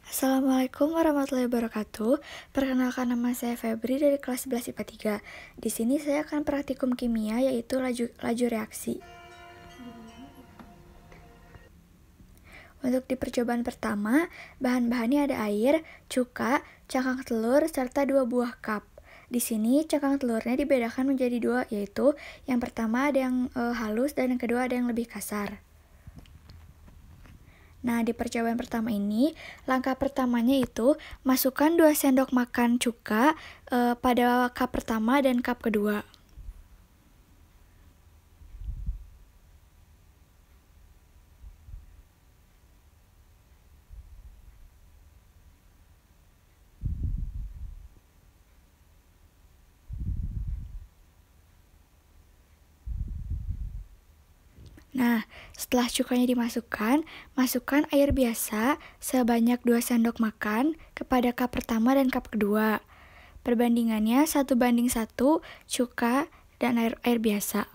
Assalamualaikum warahmatullahi wabarakatuh. Perkenalkan, nama saya Febri dari kelas 11 IPA 3. Di sini saya akan praktikum kimia, yaitu laju reaksi. Untuk di percobaan pertama, bahan-bahannya ada air, cuka, cangkang telur, serta 2 buah cup. Di sini cangkang telurnya dibedakan menjadi 2, yaitu yang pertama ada yang halus dan yang kedua ada yang lebih kasar. Nah, di percobaan pertama ini, langkah pertamanya itu masukkan 2 sendok makan cuka pada cup pertama dan cup kedua. Nah, setelah cukanya dimasukkan, masukkan air biasa sebanyak 2 sendok makan kepada cup pertama dan cup kedua. Perbandingannya 1:1 cuka dan air biasa.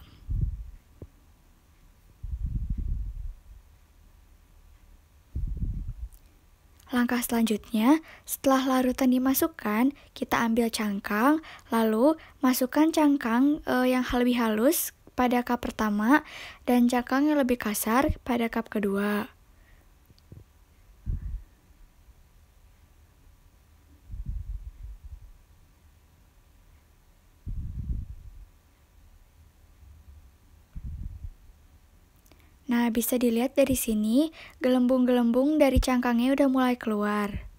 Langkah selanjutnya, setelah larutan dimasukkan, kita ambil cangkang, lalu masukkan cangkang yang lebih halus pada cup pertama dan cangkang yang lebih kasar pada cup kedua. Nah, bisa dilihat dari sini, gelembung-gelembung dari cangkangnya udah mulai keluar.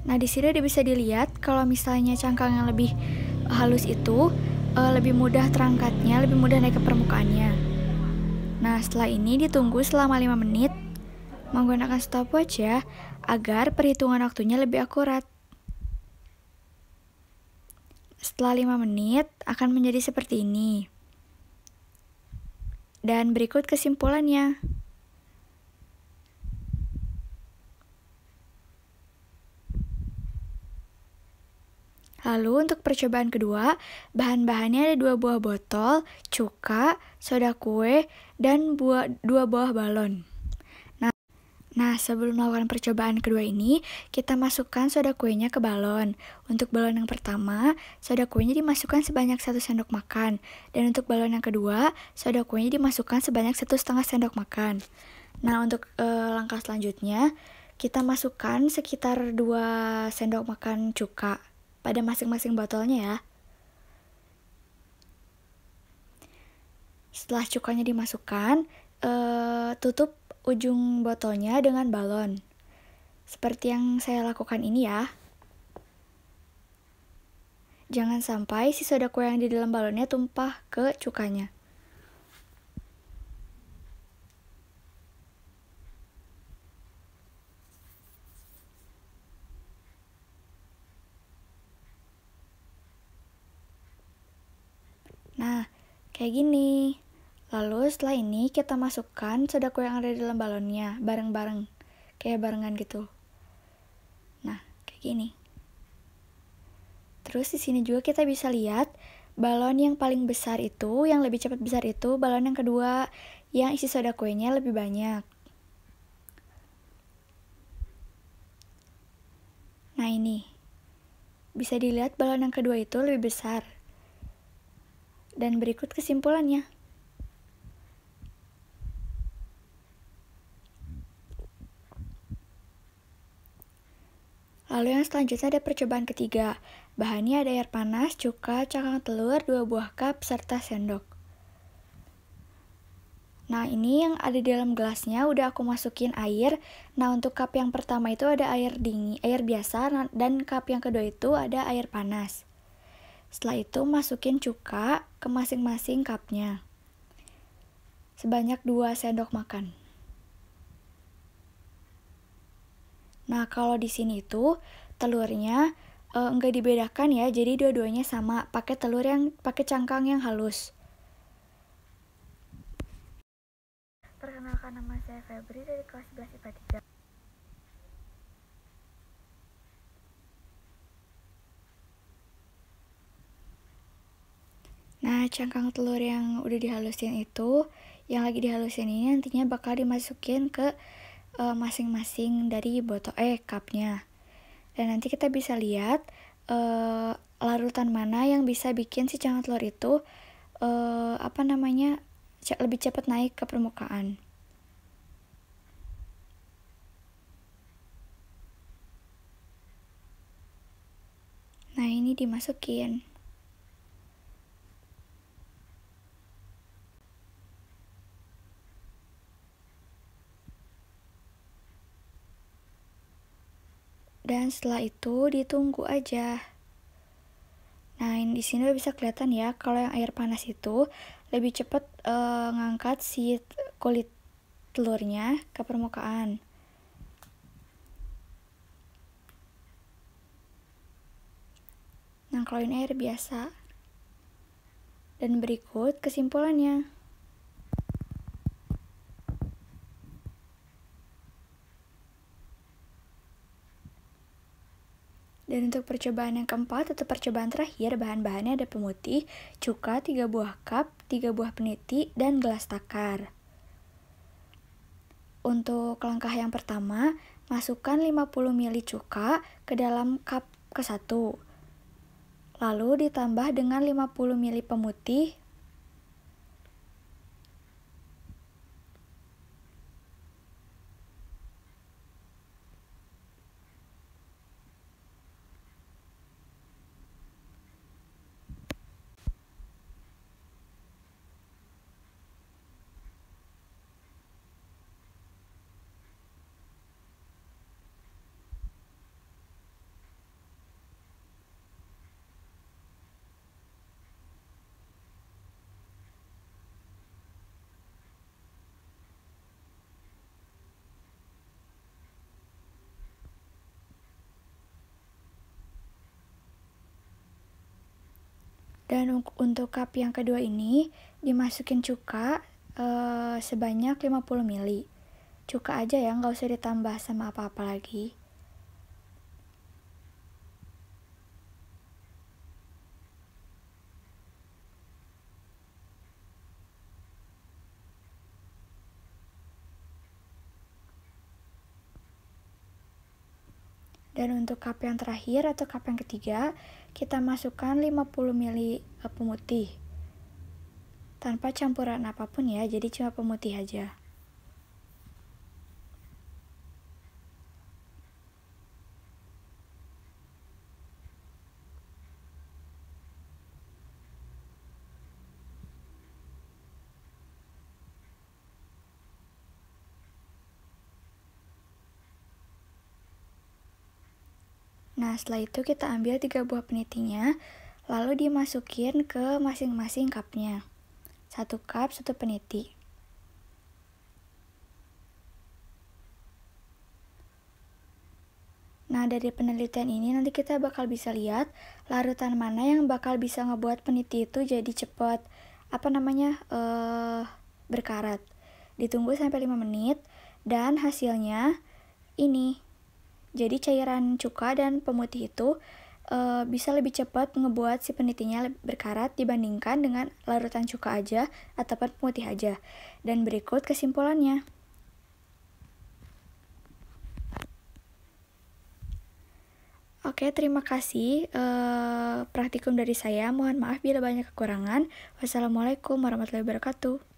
Nah, di sini udah bisa dilihat kalau misalnya cangkang yang lebih halus itu lebih mudah terangkatnya, lebih mudah naik ke permukaannya. Nah, setelah ini ditunggu selama 5 menit menggunakan stopwatch ya, agar perhitungan waktunya lebih akurat. Setelah 5 menit akan menjadi seperti ini. Dan berikut kesimpulannya. Lalu untuk percobaan kedua, bahan-bahannya ada 2 buah botol, cuka, soda kue, dan 2 buah balon. Nah, sebelum melakukan percobaan kedua ini, kita masukkan soda kuenya ke balon. Untuk balon yang pertama, soda kuenya dimasukkan sebanyak 1 sendok makan. Dan untuk balon yang kedua, soda kuenya dimasukkan sebanyak 1,5 sendok makan. Nah, untuk langkah selanjutnya, kita masukkan sekitar 2 sendok makan cuka pada masing-masing botolnya ya. Setelah cukanya dimasukkan, tutup ujung botolnya dengan balon. Seperti yang saya lakukan ini ya. Jangan sampai si soda kue yang di dalam balonnya tumpah ke cukanya. Nah, kayak gini. Lalu setelah ini kita masukkan soda kue yang ada di dalam balonnya bareng-bareng. Kayak barengan gitu. Nah, kayak gini. Terus di sini juga kita bisa lihat balon yang paling besar itu, yang lebih cepat besar itu balon yang kedua, yang isi soda kuenya lebih banyak. Nah, ini. Bisa dilihat balon yang kedua itu lebih besar. Dan berikut kesimpulannya. Lalu yang selanjutnya ada percobaan ketiga. Bahannya ada air panas, cuka, cangkang telur, 2 buah cup, serta sendok. Nah, ini yang ada di dalam gelasnya udah aku masukin air. Nah, untuk cup yang pertama itu ada air dingin, air biasa, dan cup yang kedua itu ada air panas. Setelah itu masukin cuka ke masing-masing cupnya. Sebanyak 2 sendok makan. Nah, kalau di sini itu telurnya enggak dibedakan ya, jadi dua-duanya sama, pakai telur yang pakai cangkang yang halus. Perkenalkan, nama saya Febri dari kelas 11 IPA 3. Nah, cangkang telur yang udah dihalusin itu, yang lagi dihalusin ini nantinya bakal dimasukin ke masing-masing dari cupnya. Dan nanti kita bisa lihat larutan mana yang bisa bikin si cangkang telur itu lebih cepat naik ke permukaan. Nah, ini dimasukin. Dan setelah itu ditunggu aja. Nah, ini di sini bisa kelihatan ya, kalau yang air panas itu lebih cepat ngangkat si kulit telurnya ke permukaan. Nah, kalau ini air biasa. Dan berikut kesimpulannya. Dan untuk percobaan yang keempat atau percobaan terakhir, bahan-bahannya ada pemutih, cuka, 3 buah cup, 3 buah peniti, dan gelas takar. Untuk langkah yang pertama, masukkan 50 ml cuka ke dalam cup ke-1. Lalu ditambah dengan 50 ml pemutih, dan untuk cup yang kedua ini dimasukin cuka sebanyak 50 ml. Cuka aja ya, nggak usah ditambah sama apa-apa lagi. Dan untuk cup yang terakhir atau cup yang ketiga, kita masukkan 50 ml pemutih. Tanpa campuran apapun ya, jadi cuma pemutih aja. Nah, setelah itu kita ambil 3 buah penitinya, lalu dimasukin ke masing-masing cupnya. 1 cup, 1 peniti. Nah, dari penelitian ini nanti kita bakal bisa lihat larutan mana yang bakal bisa ngebuat peniti itu jadi cepat berkarat. Ditunggu sampai 5 menit dan hasilnya ini. Jadi cairan cuka dan pemutih itu bisa lebih cepat ngebuat si penitinya berkarat dibandingkan dengan larutan cuka aja ataupun pemutih aja. Dan berikut kesimpulannya. Oke, terima kasih praktikum dari saya. Mohon maaf bila banyak kekurangan. Wassalamualaikum warahmatullahi wabarakatuh.